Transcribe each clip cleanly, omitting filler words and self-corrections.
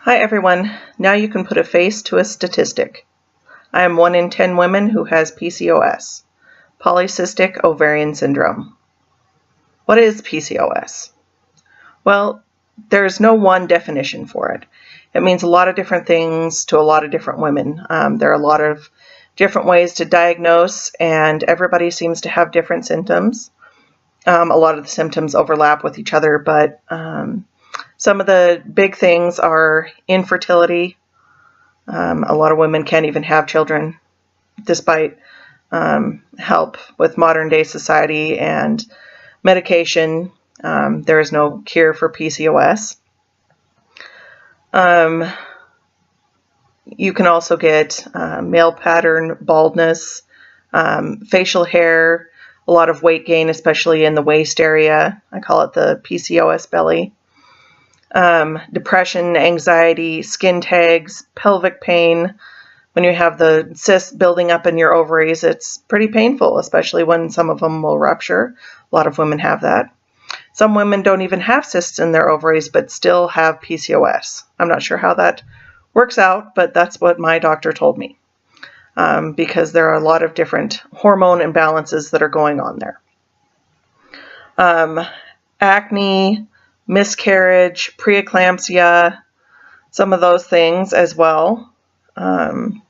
Hi everyone. Now you can put a face to a statistic. I am 1 in 10 women who has PCOS, polycystic ovarian syndrome. What is PCOS? Well, there's no one definition for it. It means a lot of different things to a lot of different women. There are a lot of different ways to diagnose, and everybody seems to have different symptoms. A lot of the symptoms overlap with each other, but some of the big things are infertility. A lot of women can't even have children despite help with modern day society and medication. There is no cure for PCOS. You can also get male pattern baldness, facial hair, a lot of weight gain, especially in the waist area. I call it the PCOS belly. Depression, anxiety, skin tags, pelvic pain. When you have the cysts building up in your ovaries, it's pretty painful, especially when some of them will rupture. A lot of women have that. Some women don't even have cysts in their ovaries, but still have PCOS. I'm not sure how that works out, but that's what my doctor told me, because there are a lot of different hormone imbalances that are going on there. Acne, miscarriage, preeclampsia, some of those things as well. I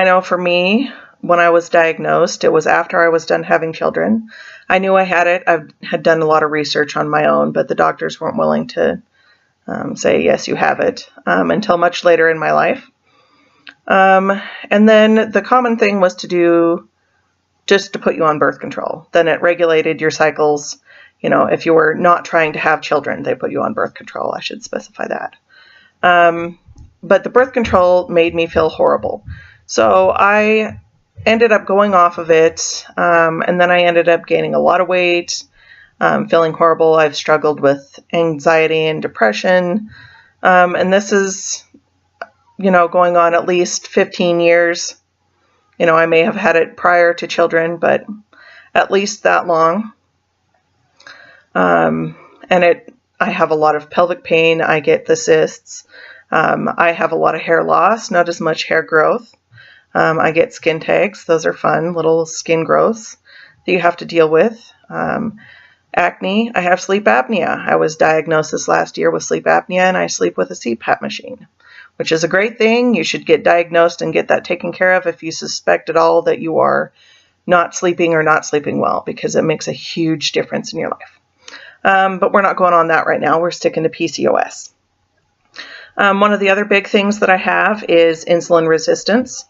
know for me, when I was diagnosed, it was after I was done having children. I knew I had it. I had done a lot of research on my own, but the doctors weren't willing to say, yes, you have it, until much later in my life. And then the common thing was just to put you on birth control. Then it regulated your cycles. You know, if you were not trying to have children, they put you on birth control. I should specify that. But the birth control made me feel horrible. So I ended up going off of it, and then I ended up gaining a lot of weight, feeling horrible. I've struggled with anxiety and depression, and this is, going on at least 15 years. I may have had it prior to children, but at least that long. I have a lot of pelvic pain. I get the cysts. I have a lot of hair loss, not as much hair growth. I get skin tags. Those are fun, little skin growths that you have to deal with. Acne. I have sleep apnea. I was diagnosed this last year with sleep apnea, and I sleep with a CPAP machine, which is a great thing. You should get diagnosed and get that taken care of if you suspect at all that you are not sleeping or not sleeping well, because it makes a huge difference in your life. But we're not going on that right now. We're sticking to PCOS. One of the other big things that I have is insulin resistance.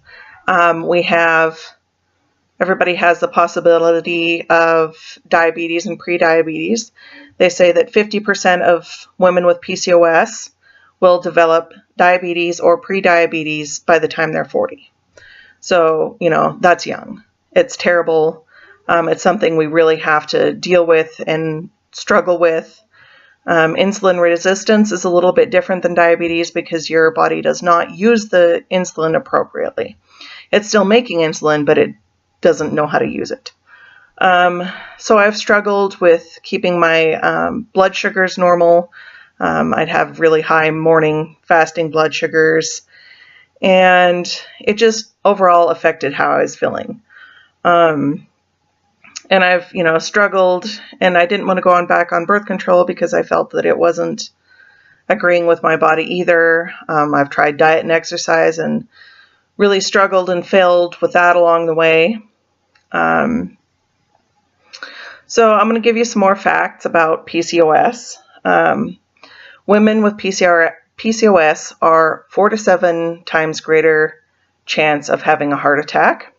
Everybody has the possibility of diabetes and prediabetes. They say that 50% of women with PCOS will develop diabetes or prediabetes by the time they're 40. So, that's young. It's terrible. It's something we really have to deal with and struggle with. Insulin resistance is a little bit different than diabetes because your body does not use the insulin appropriately. It's still making insulin, but it doesn't know how to use it. So I've struggled with keeping my blood sugars normal. I'd have really high morning fasting blood sugars, and it just overall affected how I was feeling. And I've, struggled, and I didn't want to go back on birth control because I felt that it wasn't agreeing with my body either. I've tried diet and exercise and really struggled and failed with that along the way. So I'm going to give you some more facts about PCOS. Women with PCOS are 4 to 7 times greater chance of having a heart attack.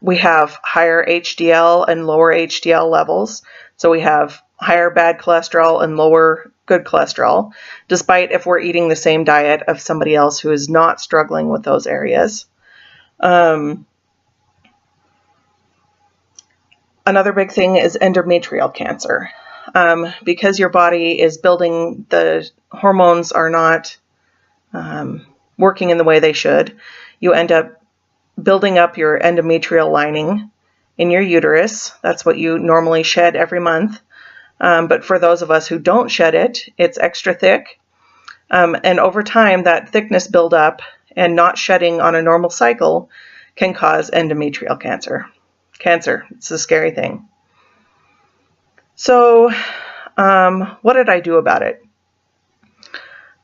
We have higher HDL and lower HDL levels. So we have higher bad cholesterol and lower good cholesterol, despite if we're eating the same diet of somebody else who is not struggling with those areas. Another big thing is endometrial cancer. Because your body is building, the hormones are not working in the way they should, you end up building up your endometrial lining in your uterus. That's what you normally shed every month. But for those of us who don't shed it, it's extra thick. And over time, that thickness buildup and not shedding on a normal cycle can cause endometrial cancer. It's a scary thing. So what did I do about it?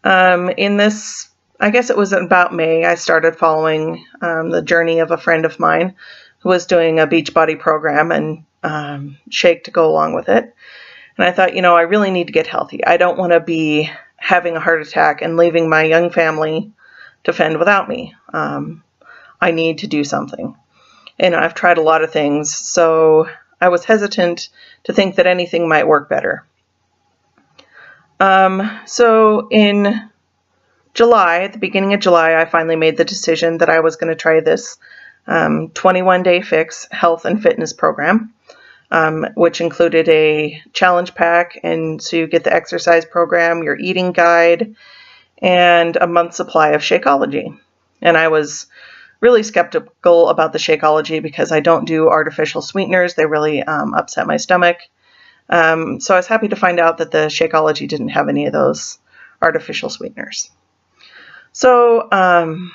I guess it was about May, I started following the journey of a friend of mine who was doing a Beachbody program and shake to go along with it. And I thought, I really need to get healthy. I don't want to be having a heart attack and leaving my young family to fend without me. I need to do something. And I've tried a lot of things, so I was hesitant to think that anything might work better. So in July, at the beginning of July, I finally made the decision that I was going to try this 21-day fix health and fitness program, which included a challenge pack, and so you get the exercise program, your eating guide, and a month's supply of Shakeology. And I was really skeptical about the Shakeology because I don't do artificial sweeteners. They really upset my stomach. So I was happy to find out that the Shakeology didn't have any of those artificial sweeteners. So I'm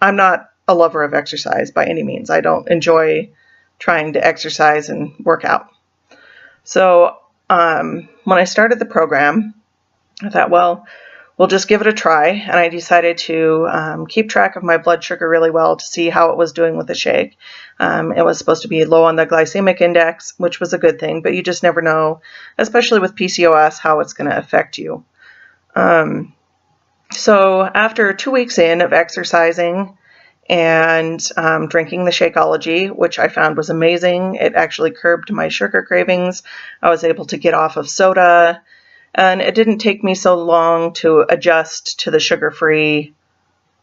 not a lover of exercise by any means. I don't enjoy trying to exercise and work out. So when I started the program, I thought, well, we'll just give it a try. And I decided to keep track of my blood sugar really well to see how it was doing with the shake. It was supposed to be low on the glycemic index, which was a good thing, but you just never know, especially with PCOS, how it's going to affect you. So after 2 weeks in of exercising and drinking the Shakeology, which I found was amazing, it actually curbed my sugar cravings. I was able to get off of soda, and it didn't take me so long to adjust to the sugar-free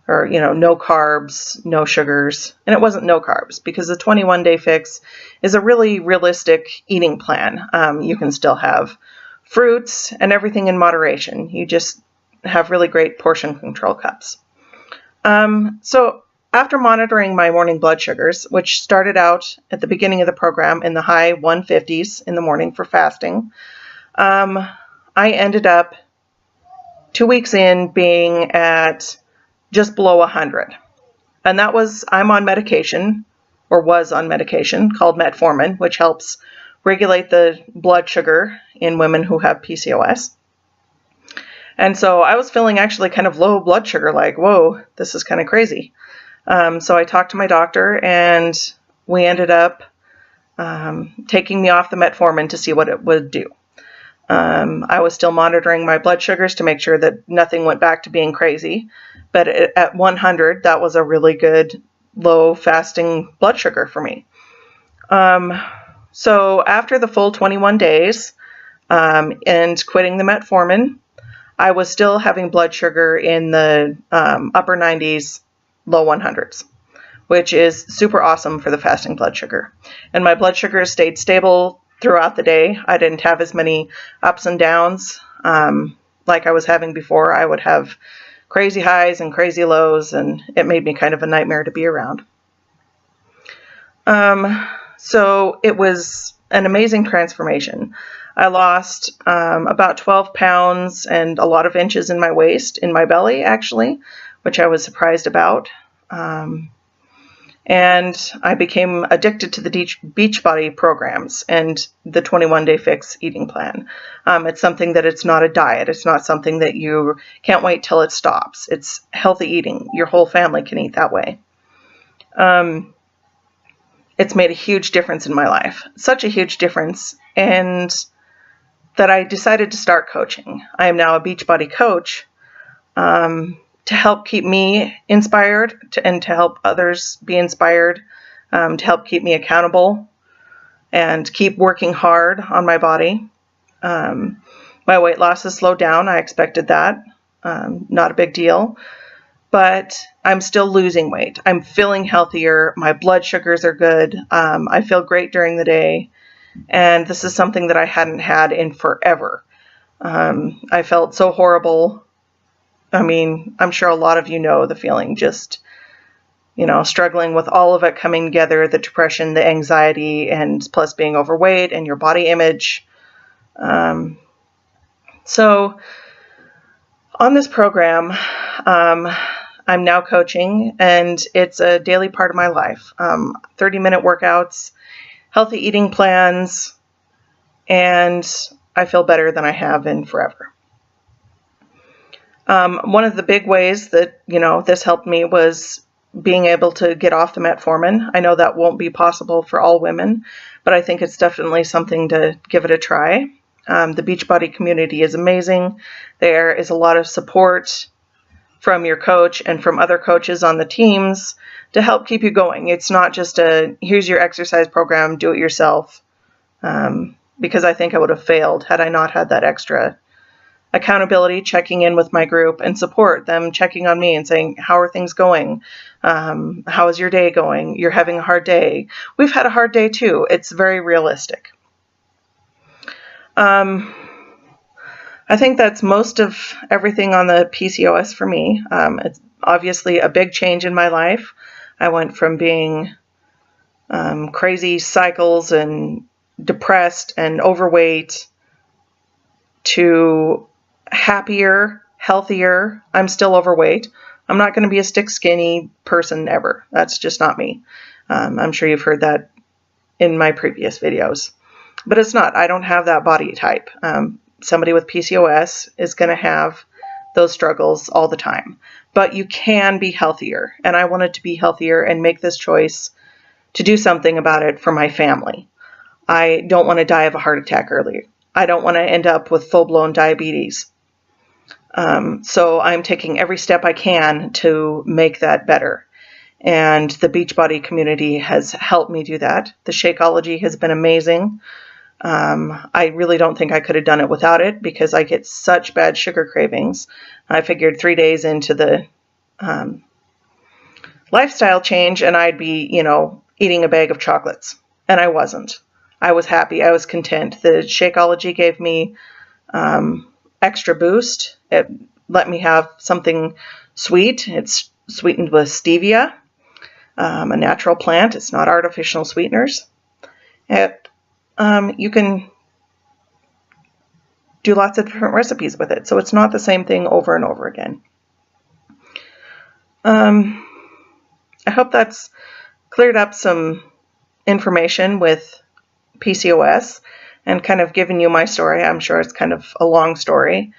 or, no carbs, no sugars. And it wasn't no carbs because the 21-day fix is a really realistic eating plan. You can still have fruits and everything in moderation. You just have really great portion control cups. So after monitoring my morning blood sugars, which started out at the beginning of the program in the high 150s in the morning for fasting, I ended up 2 weeks in being at just below 100. And that was, I'm on medication, or was on medication, called metformin, which helps regulate the blood sugar in women who have PCOS. And so I was feeling actually kind of low blood sugar, like, whoa, this is kind of crazy. So I talked to my doctor, and we ended up taking me off the metformin to see what it would do. I was still monitoring my blood sugars to make sure that nothing went back to being crazy. But at 100, that was a really good low fasting blood sugar for me. So after the full 21 days and quitting the metformin, I was still having blood sugar in the upper 90s, low 100s, which is super awesome for the fasting blood sugar. And my blood sugar stayed stable throughout the day. I didn't have as many ups and downs like I was having before. I would have crazy highs and crazy lows, and it made me kind of a nightmare to be around. So it was an amazing transformation. I lost about 12 pounds and a lot of inches in my waist, in my belly actually, which I was surprised about. And I became addicted to the Beachbody programs and the 21-day fix eating plan. It's something that it's not a diet. It's not something that you can't wait till it stops. It's healthy eating. Your whole family can eat that way. It's made a huge difference in my life. Such a huge difference. And that I decided to start coaching. I am now a Beachbody coach to help keep me inspired and to help others be inspired, to help keep me accountable and keep working hard on my body. My weight loss has slowed down. I expected that. Not a big deal. But I'm still losing weight. I'm feeling healthier. My blood sugars are good. I feel great during the day. And this is something that I hadn't had in forever. I felt so horrible. I mean, I'm sure a lot of you know the feeling, just, struggling with all of it coming together, the depression, the anxiety, and plus being overweight and your body image. So on this program, I'm now coaching, and it's a daily part of my life. 30-minute workouts, healthy eating plans, and I feel better than I have in forever. One of the big ways that, this helped me was being able to get off the metformin. I know that won't be possible for all women, but I think it's definitely something to give it a try. The Beachbody community is amazing. There is a lot of support from your coach and from other coaches on the teams to help keep you going. It's not just here's your exercise program, do it yourself, because I think I would have failed had I not had that extra accountability, checking in with my group, and support, them checking on me and saying, how are things going? How is your day going? You're having a hard day. We've had a hard day too. It's very realistic. I think that's most of everything on the PCOS for me. It's obviously a big change in my life. I went from being crazy cycles and depressed and overweight to happier, healthier. I'm still overweight. I'm not going to be a stick skinny person ever. That's just not me. I'm sure you've heard that in my previous videos. But it's not. I don't have that body type. Somebody with PCOS is going to have those struggles all the time. But you can be healthier. And I wanted to be healthier and make this choice to do something about it for my family. I don't want to die of a heart attack early. I don't want to end up with full-blown diabetes. So I'm taking every step I can to make that better. And the Beachbody community has helped me do that. The Shakeology has been amazing. I really don't think I could have done it without it because I get such bad sugar cravings. I figured 3 days into the lifestyle change and I'd be, eating a bag of chocolates. And I wasn't. I was happy. I was content. The Shakeology gave me extra boost. It let me have something sweet. It's sweetened with stevia, a natural plant. It's not artificial sweeteners. You can do lots of different recipes with it, so it's not the same thing over and over again. I hope that's cleared up some information with PCOS and kind of given you my story. I'm sure it's kind of a long story,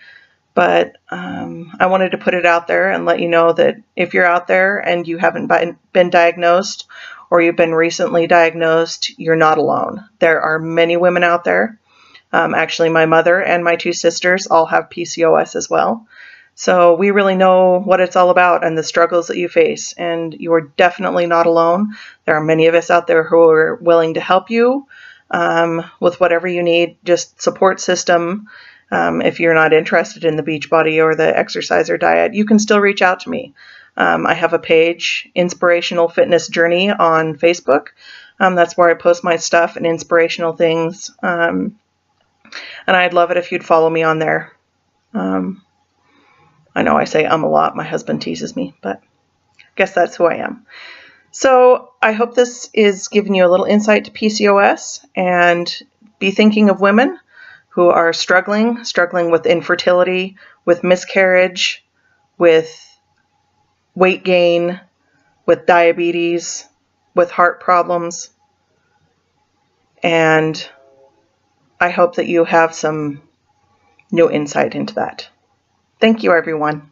but I wanted to put it out there and let you know that if you're out there and you haven't been diagnosed or you've been recently diagnosed, you're not alone. There are many women out there. Actually, my mother and my 2 sisters all have PCOS as well. So we really know what it's all about and the struggles that you face, and you are definitely not alone. There are many of us out there who are willing to help you with whatever you need, just support system. If you're not interested in the Beachbody or the exercise or diet, you can still reach out to me. I have a page, Inspirational Fitness Journey, on Facebook. That's where I post my stuff and inspirational things. And I'd love it if you'd follow me on there. I know I say a lot. My husband teases me, but I guess that's who I am. So I hope this is giving you a little insight to PCOS, and be thinking of women who are struggling with infertility, with miscarriage, with weight gain, with diabetes, with heart problems. And I hope that you have some new insight into that. Thank you, everyone.